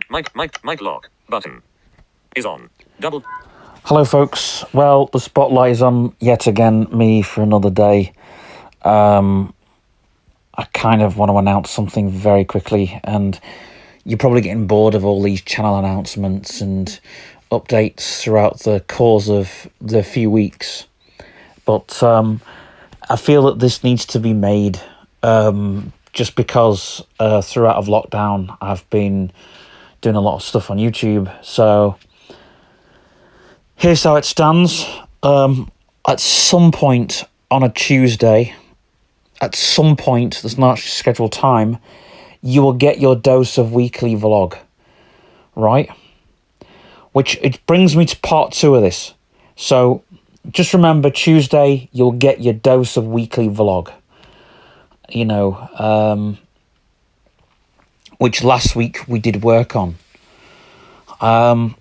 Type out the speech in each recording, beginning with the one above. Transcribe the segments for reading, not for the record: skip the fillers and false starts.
Mic lock button is on. Double. Hello, folks. Well, the spotlight is on yet again me for another day. I kind of want to announce something very quickly, and you're probably getting bored of all these channel announcements and updates throughout the course of the few weeks. But I feel that this needs to be made just because throughout of lockdown, I've been doing a lot of stuff on YouTube. So here's how it stands. At some point on a Tuesday, at some point, there's not actually scheduled time, you will get your dose of weekly vlog, right? Which it brings me to part 2 of this. So just remember, Tuesday, you'll get your dose of weekly vlog. You know, which last week we did work on. So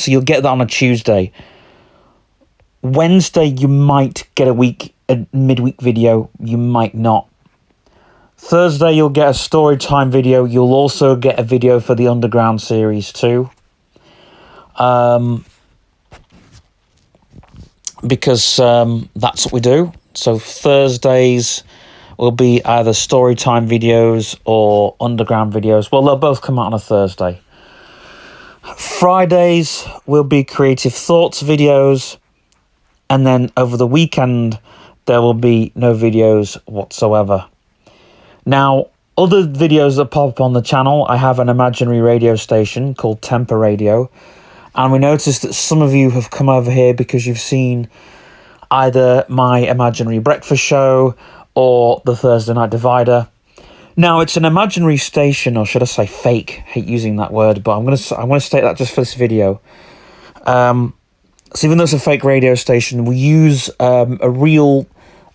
you'll get that on a Tuesday. Wednesday, you might get a midweek video. You might not. Thursday, you'll get a story time video. You'll also get a video for the Underground series too. Because that's what we do. So Thursdays will be either story time videos or Underground videos. Well, they'll both come out on a Thursday. Fridays will be creative thoughts videos. And then over the weekend, there will be no videos whatsoever. Now, other videos that pop up on the channel, I have an imaginary radio station called Temper Radio. And we noticed that some of you have come over here because you've seen either my imaginary breakfast show or the Thursday Night Divider. Now, it's an imaginary station, or should I say fake? I hate using that word, but I'm going to state that just for this video. So even though it's a fake radio station, we use a real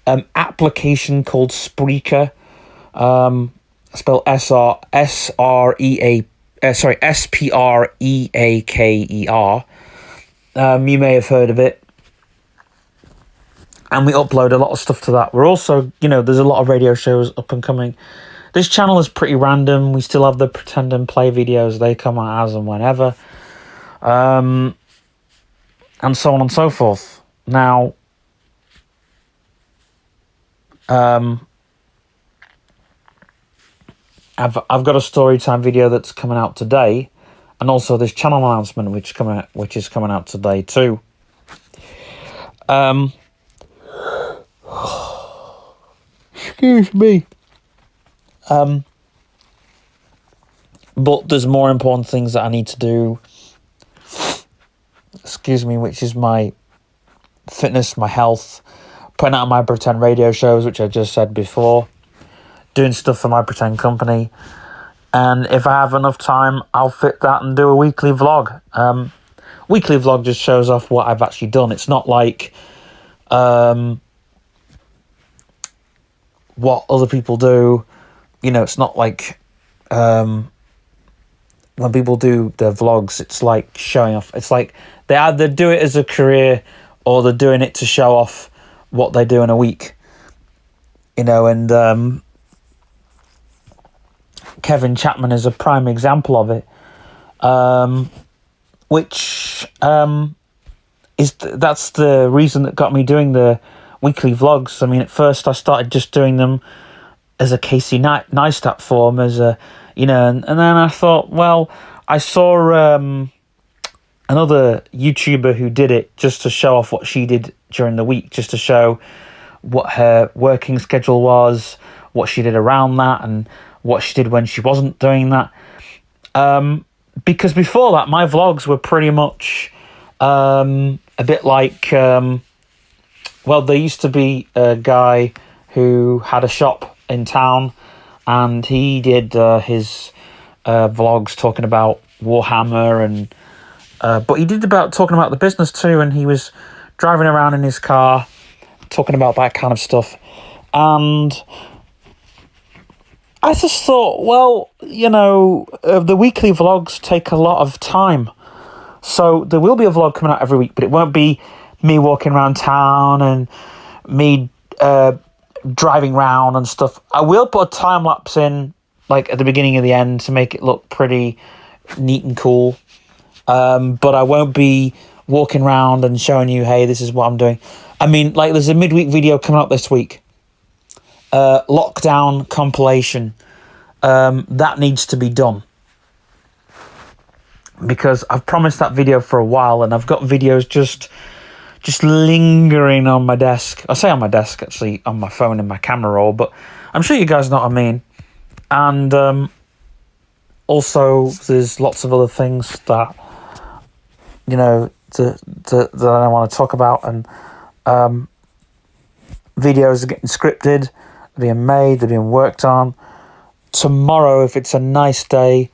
application called Spreaker. Spelled Spreaker. You may have heard of it. And we upload a lot of stuff to that. We're also, there's a lot of radio shows up and coming. This channel is pretty random. We still have the Pretend and Play videos. They come out as and whenever. And so on and so forth. Now, I've got a story time video that's coming out today, and also this channel announcement which is coming out today too. Excuse me. But there's more important things that I need to do. Excuse me, which is my fitness, my health, putting out my pretend radio shows, which I just said before, doing stuff for my pretend company, and if I have enough time, I'll fit that and do a weekly vlog. Weekly vlog just shows off what I've actually done. It's not like what other people do. It's not like when people do their vlogs, it's like showing off. It's like they either do it as a career or they're doing it to show off what they do in a week. And Kevin Chapman is a prime example of it. That's the reason that got me doing the weekly vlogs. I mean, at first I started just doing them as a Casey Neistat form, as a, and then I thought, well, I saw another YouTuber who did it just to show off what she did during the week, just to show what her working schedule was, what she did around that, and what she did when she wasn't doing that. Because before that, my vlogs were pretty much a bit like, there used to be a guy who had a shop in town, and he did his vlogs talking about Warhammer, and but he did talking about the business too, and he was driving around in his car talking about that kind of stuff. And I just thought, well, the weekly vlogs take a lot of time, so there will be a vlog coming out every week, but it won't be me walking around town and me driving round and stuff. I will put a time lapse in, like at the beginning of the end, to make it look pretty neat and cool. But I won't be walking around and showing you, hey, this is what I'm doing. I mean, like, there's a midweek video coming up this week. Lockdown compilation. That needs to be done. Because I've promised that video for a while, and I've got videos just lingering on my desk. I say on my desk, actually, on my phone and my camera roll, but I'm sure you guys know what I mean. And also, there's lots of other things that, you know, that I want to talk about. And videos are getting scripted, they're being made, they're being worked on. Tomorrow, if it's a nice day,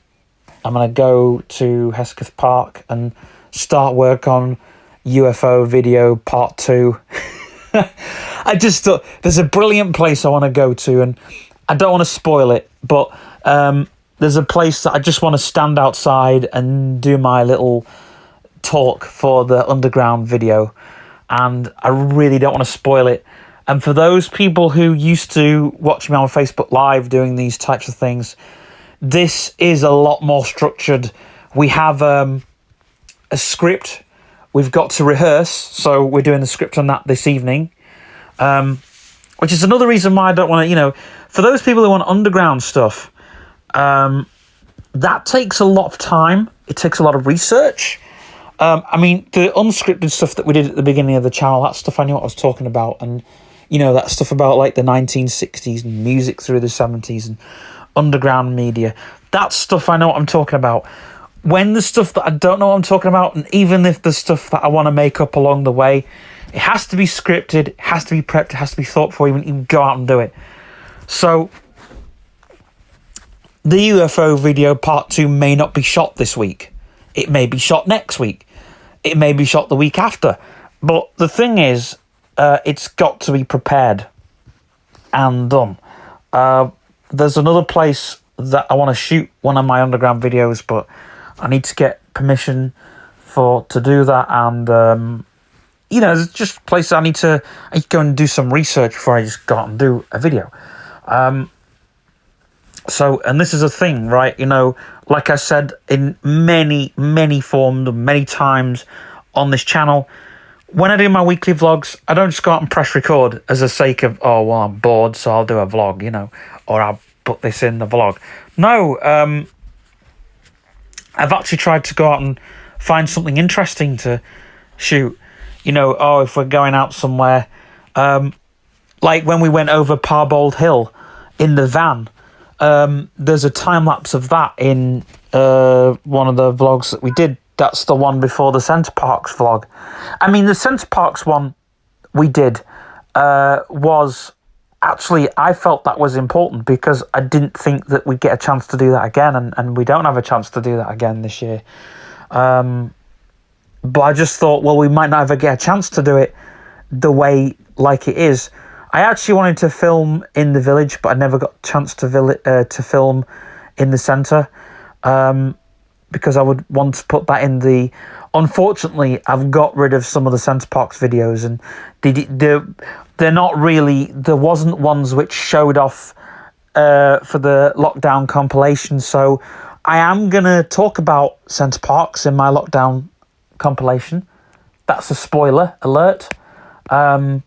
I'm going to go to Hesketh Park and start work on UFO video part 2. I just thought there's a brilliant place I want to go to, and I don't want to spoil it, but there's a place that I just want to stand outside and do my little talk for the underground video, and I really don't want to spoil it. And for those people who used to watch me on Facebook Live doing these types of things, this is a lot more structured. We have a script we've got to rehearse, so we're doing the script on that this evening, which is another reason why I don't want to, you know, for those people who want underground stuff, that takes a lot of time. It takes a lot of research. I mean, the unscripted stuff that we did at the beginning of the channel, that stuff I knew what I was talking about, and, you know, that stuff about, like, the 1960s and music through the 70s and underground media, that stuff I know what I'm talking about. When the stuff that I don't know what I'm talking about, and even if the stuff that I want to make up along the way, it has to be scripted, it has to be prepped, it has to be thought before you even go out and do it. So the UFO video part 2 may not be shot this week. It may be shot next week. It may be shot the week after. But the thing is, it's got to be prepared and done. There's another place that I want to shoot one of my underground videos, but I need to get permission to do that. And, you know, there's just places I need to go and do some research before I just go out and do a video. So, and this is a thing, right? You know, like I said in many forms, many times on this channel, when I do my weekly vlogs, I don't just go out and press record as a sake of, oh, well, I'm bored, so I'll do a vlog, you know, or I'll put this in the vlog. No, I've actually tried to go out and find something interesting to shoot. You know, oh, if we're going out somewhere, like when we went over Parbold Hill in the van, there's a time lapse of that in one of the vlogs that we did. That's the one before the Centre Parks vlog. I mean, the Centre Parks one we did was actually, I felt that was important because I didn't think that we'd get a chance to do that again, and we don't have a chance to do that again this year. But I just thought, well, we might not ever get a chance to do it the way like it is. I actually wanted to film in the village, but I never got a chance to film in the centre, because I would want to put that in the... Unfortunately, I've got rid of some of the Centre Parks videos, and they're not really... There wasn't ones which showed off for the lockdown compilation, so I am going to talk about Centre Parks in my lockdown compilation. That's a spoiler alert. The time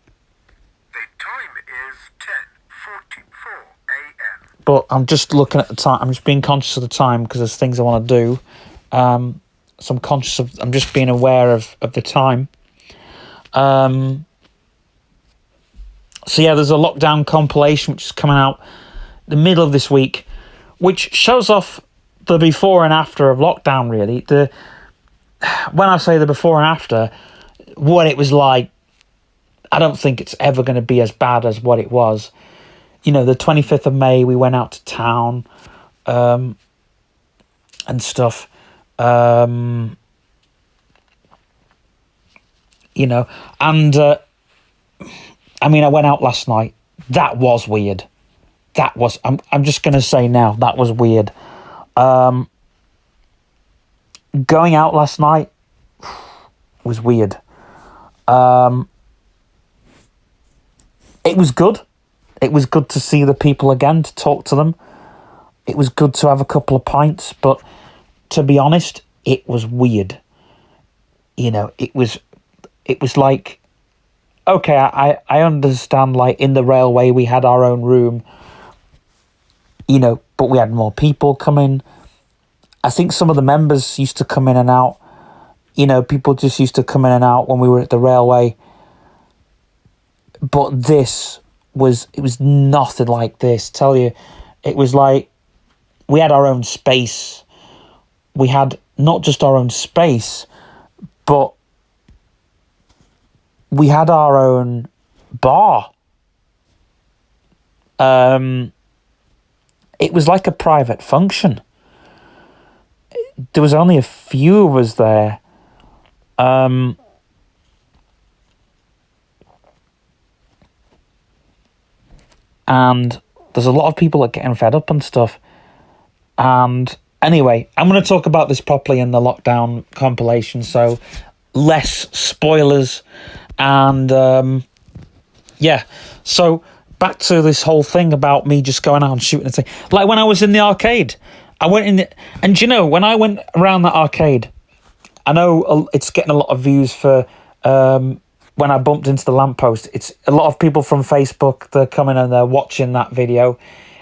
is 10:44 a.m. But I'm just looking at the time. I'm just being conscious of the time because there's things I want to do. So I'm just being aware of the time. So yeah, there's a lockdown compilation which is coming out the middle of this week, which shows off the before and after of lockdown, really. When I say the before and after, what it was like, I don't think it's ever going to be as bad as what it was. You know, the 25th of May, we went out to town and stuff. You know, and I mean, I went out last night. That was weird. That was, I'm just going to say now, that was weird. Going out last night was weird. It was good. It was good to see the people again, to talk to them. It was good to have a couple of pints, but to be honest, it was weird. You know, it was like, okay, I understand, like, in the railway we had our own room, you know, but we had more people coming. I think some of the members used to come in and out. You know, people just used to come in and out when we were at the railway. But it was nothing like this. Tell you, it was like we had our own space. We had not just our own space, but we had our own bar. It was like a private function. There was only a few of us there. And there's a lot of people that are getting fed up and stuff. And anyway, I'm going to talk about this properly in the lockdown compilation, so less spoilers. And yeah, so back to this whole thing about me just going out and shooting and thing. Like when I was in the arcade, I went in and you know, when I went around that arcade, I know it's getting a lot of views for when I bumped into the lamppost. It's a lot of people from Facebook, they're coming and they're watching that video.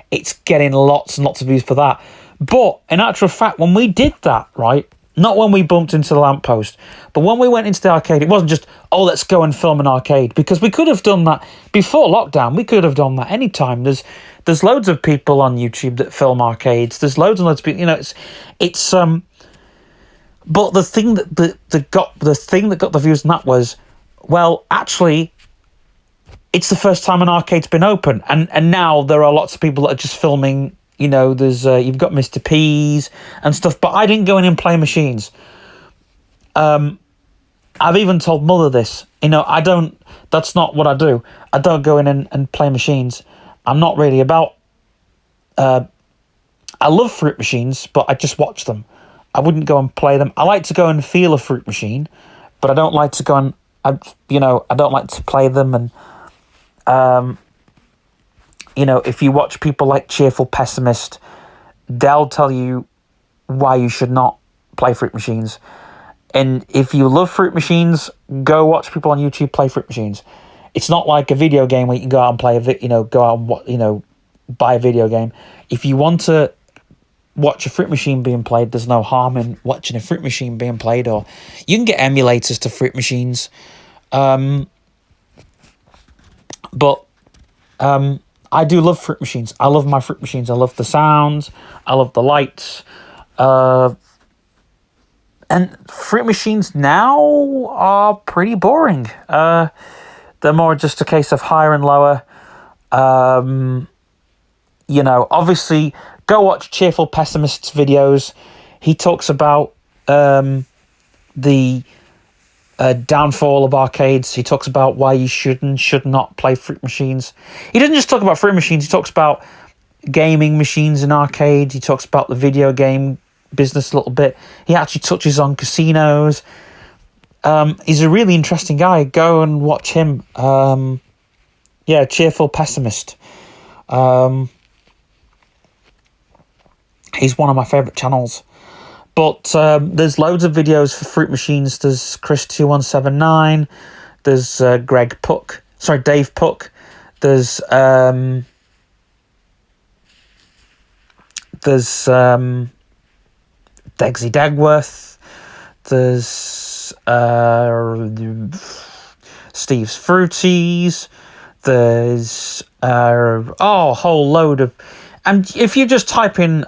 It's getting lots and lots of views for that. But in actual fact, when we did that, right, not when we bumped into the lamppost, but when we went into the arcade, it wasn't just, oh, let's go and film an arcade, because we could have done that before lockdown. We could have done that anytime. There's loads of people on YouTube that film arcades. There's loads and loads of people, you know, it's but the thing that got the views on that was, well, actually, it's the first time an arcade's been open, and now there are lots of people that are just filming. You know, there's you've got Mr. P's and stuff, but I didn't go in and play machines. I've even told Mother this. You know, that's not what I do. I don't go in and play machines. I'm not really about. I love fruit machines, but I just watch them. I wouldn't go and play them. I like to go and feel a fruit machine, but I don't like to go and, I don't like to play them. And, you know, if you watch people like Cheerful Pessimist, they'll tell you why you should not play fruit machines. And if you love fruit machines, go watch people on YouTube play fruit machines. It's not like a video game where you can go out and play buy a video game. If you want to watch a fruit machine being played, there's no harm in watching a fruit machine being played, or you can get emulators to fruit machines. But I do love fruit machines. I love my fruit machines. I love the sounds. I love the lights. And fruit machines now are pretty boring. They're more just a case of higher and lower. You know, obviously, go watch Cheerful Pessimist's videos. He talks about the downfall of arcades. He talks about why you should not play fruit machines. He doesn't just talk about fruit machines. He talks about gaming machines in arcades. He talks about the video game business a little bit. He actually touches on casinos. He's a really interesting guy. Go and watch him. Yeah, Cheerful Pessimist. He's one of my favourite channels. But there's loads of videos for fruit machines. There's Chris2179. There's Dave Puck. There's Degsy Dagworth. There's Steve's Fruities. There's a whole load of... And if you just type in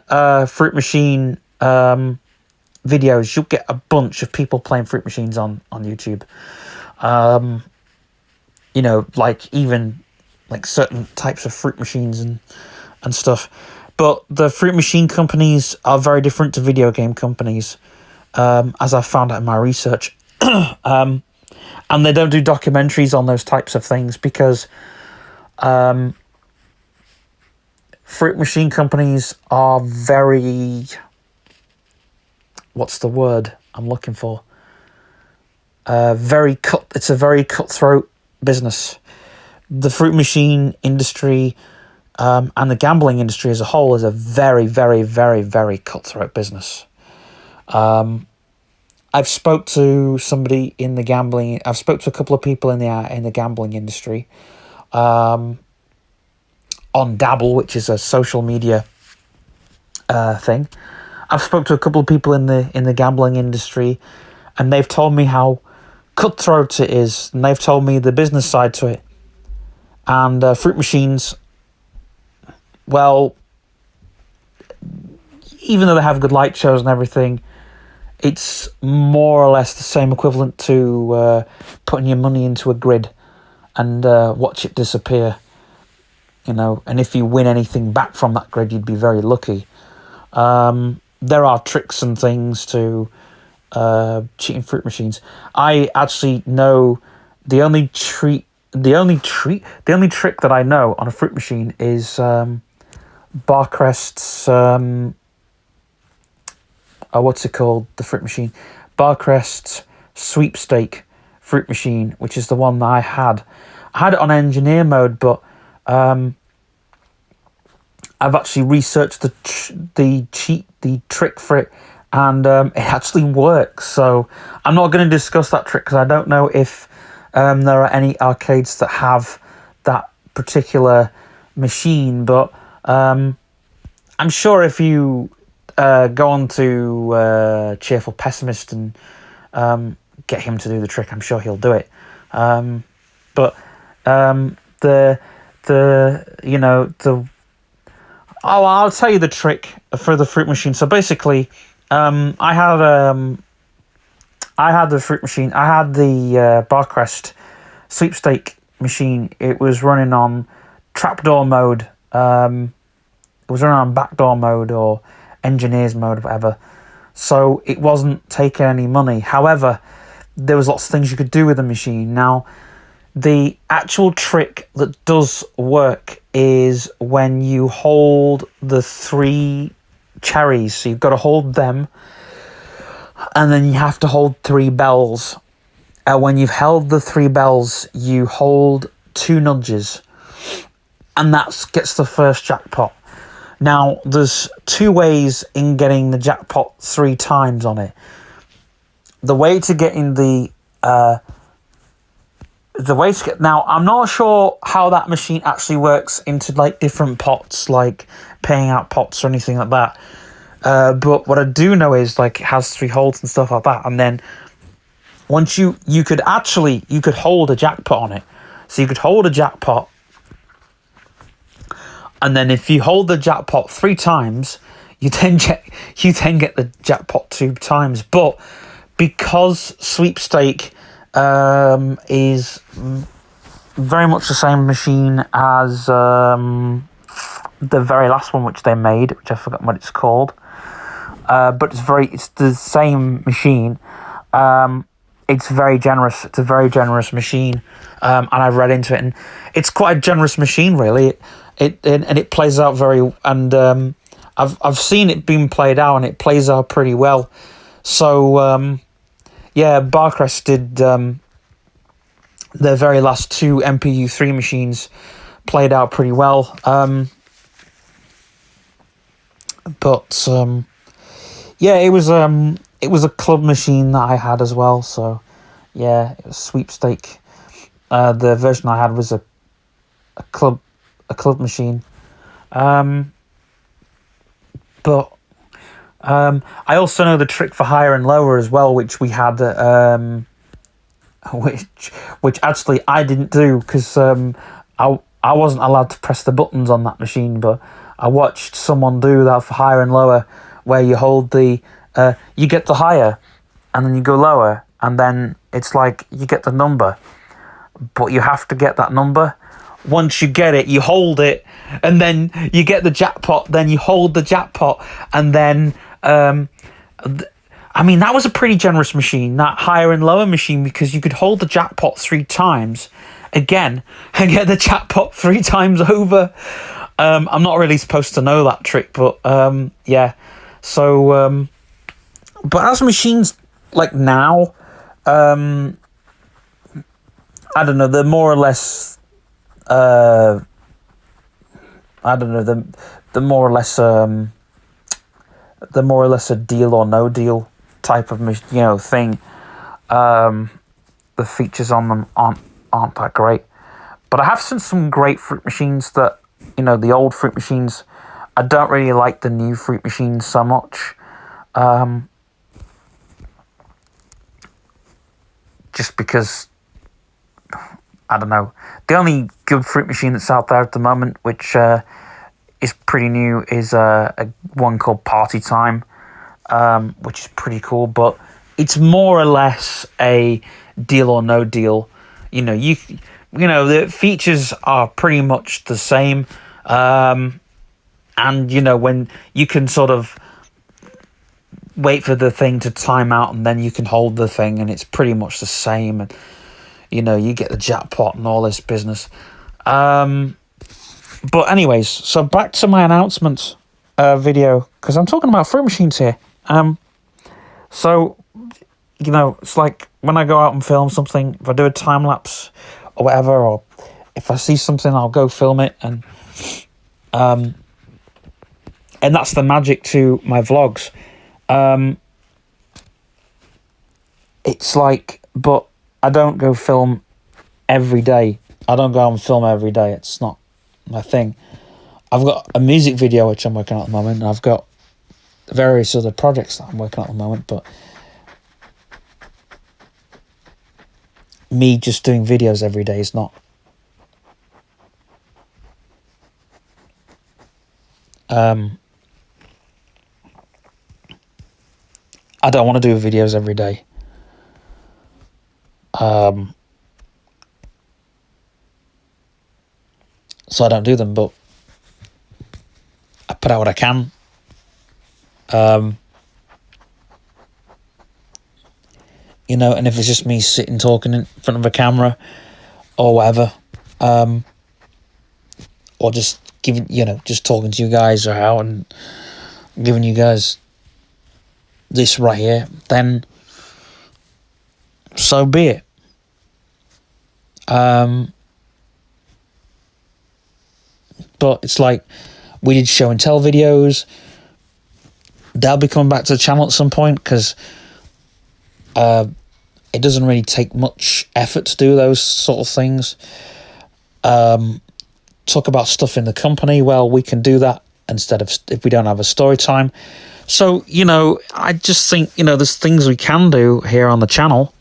fruit machine videos, you'll get a bunch of people playing fruit machines on YouTube. You know, like even like certain types of fruit machines and stuff. But the fruit machine companies are very different to video game companies, as I found out in my research. And they don't do documentaries on those types of things because fruit machine companies are very... What's the word I'm looking for? It's a very cutthroat business. the fruit machine industry and the gambling industry as a whole is a very, very, very, very cutthroat business. I've spoke to somebody in the gambling. I've spoke to a couple of people in the gambling industry, on Dabble, which is a social media thing. I've spoke to a couple of people in the gambling industry, and they've told me how cutthroat it is, and they've told me the business side to it. And fruit machines, well, even though they have good light shows and everything, it's more or less the same equivalent to putting your money into a grid and watch it disappear. And if you win anything back from that grid, you'd be very lucky. There are tricks and things to cheating fruit machines. I actually know the only trick that I know on a fruit machine is Barcrest's what's it called? The fruit machine, Barcrest's sweepstake fruit machine, which is the one that I had. I had it on engineer mode, but I've actually researched the trick for it, and it actually works. So I'm not going to discuss that trick because I don't know if there are any arcades that have that particular machine, but I'm sure if you go on to Cheerful Pessimist and get him to do the trick, I'm sure he'll do it. I'll tell you the trick for the fruit machine. So basically, I had the fruit machine. I had the Barcrest sweepstake machine. It was running on trapdoor mode. It was running on backdoor mode or engineers mode, whatever. So it wasn't taking any money. However, there was lots of things you could do with the machine. Now, the actual trick that does work is when you hold the 3 cherries. So you've got to hold them, and then you have to hold 3 bells. When you've held the 3 bells, you hold 2 nudges, and that gets the first jackpot. Now, there's 2 ways in getting the jackpot 3 times on it. The way to get in now, I'm not sure how that machine actually works into like different pots, like paying out pots or anything like that. But what I do know is like it has 3 holes and stuff like that. And then once you could hold a jackpot on it. So you could hold a jackpot, and then if you hold the jackpot 3 times, you then get the jackpot 2 times. But because sweepstake is very much the same machine as the very last one which they made, which I forgot what it's called, but it's the same machine. It's very generous. It's a very generous machine, and I've read into it, and it's quite a generous machine, really. It plays out very, and I've seen it being played out, and it plays out pretty well. So yeah, Barcrest did their very last 2 MPU3 machines played out pretty well. But yeah, it was a club machine that I had as well. So yeah, it was sweepstake. The version I had was a club machine. But I also know the trick for higher and lower as well, which we had, which actually I didn't do because I wasn't allowed to press the buttons on that machine, but I watched someone do that for higher and lower, where you hold you get the higher, and then you go lower, and then it's like you get the number, but you have to get that number. Once you get it, you hold it, and then you get the jackpot, then you hold the jackpot, and then that was a pretty generous machine, that higher and lower machine, because you could hold the jackpot 3 times again and get the jackpot 3 times over. I'm not really supposed to know that trick, but yeah. So, but as machines like now, I don't know, they're more or less I don't know, the more or less a deal or no deal type of thing. The features on them aren't that great, but I have seen some great fruit machines that, the old fruit machines. I don't really like the new fruit machines so much. Just because, I don't know. The only good fruit machine that's out there at the moment, which is pretty new, is a one called Party Time, which is pretty cool. But it's more or less a deal or no deal. The features are pretty much the same. And when you can sort of wait for the thing to time out, and then you can hold the thing, and it's pretty much the same. And you get the jackpot and all this business. But anyways, so back to my announcement video, because I'm talking about fruit machines here. So it's like when I go out and film something, if I do a time lapse or whatever, or if I see something, I'll go film it, and that's the magic to my vlogs. It's like, but I don't go film every day. I don't go out and film every day. It's not my thing. I've got a music video which I'm working on at the moment, and I've got various other projects that I'm working on at the moment, but me just doing videos every day is not. I don't want to do videos every day. So I don't do them, but I put out what I can. And if it's just me sitting talking in front of a camera or whatever, or just giving, just talking to you guys or out and giving you guys this right here, then so be it. But it's like, we did show and tell videos. They'll be coming back to the channel at some point, because it doesn't really take much effort to do those sort of things. Talk about stuff in the company, well, we can do that instead of, if we don't have a story time. So, I just think, there's things we can do here on the channel.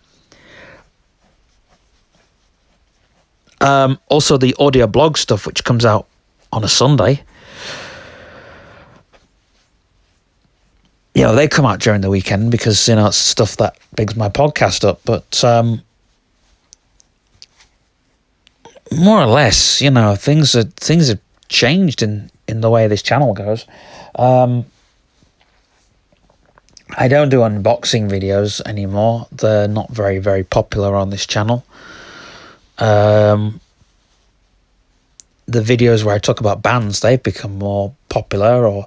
Also the audio blog stuff, which comes out on a Sunday. They come out during the weekend because, it's stuff that bigs my podcast up. But more or less, things have changed in the way this channel goes. I don't do unboxing videos anymore. They're not very, very popular on this channel. The videos where I talk about bands, they've become more popular, or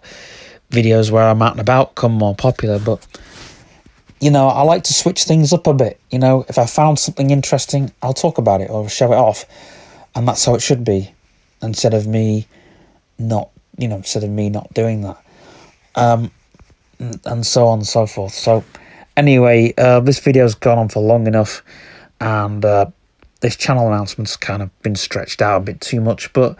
videos where I'm out and about come more popular. But, I like to switch things up a bit. If I found something interesting, I'll talk about it or show it off. And that's how it should be, instead of me not doing that. And so on and so forth. So anyway, this video's gone on for long enough, and this channel announcement's kind of been stretched out a bit too much, but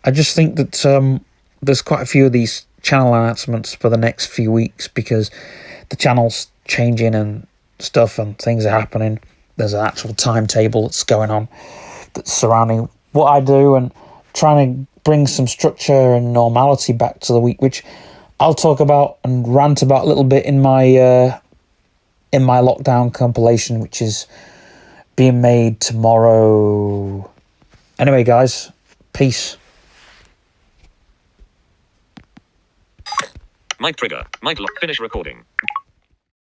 I just think that there's quite a few of these channel announcements for the next few weeks, because the channel's changing and stuff, and things are happening. There's an actual timetable that's going on that's surrounding what I do, and trying to bring some structure and normality back to the week, which I'll talk about and rant about a little bit in my lockdown compilation, which is being made tomorrow. Anyway, guys, peace. Mic trigger. Mic lock. Finish recording.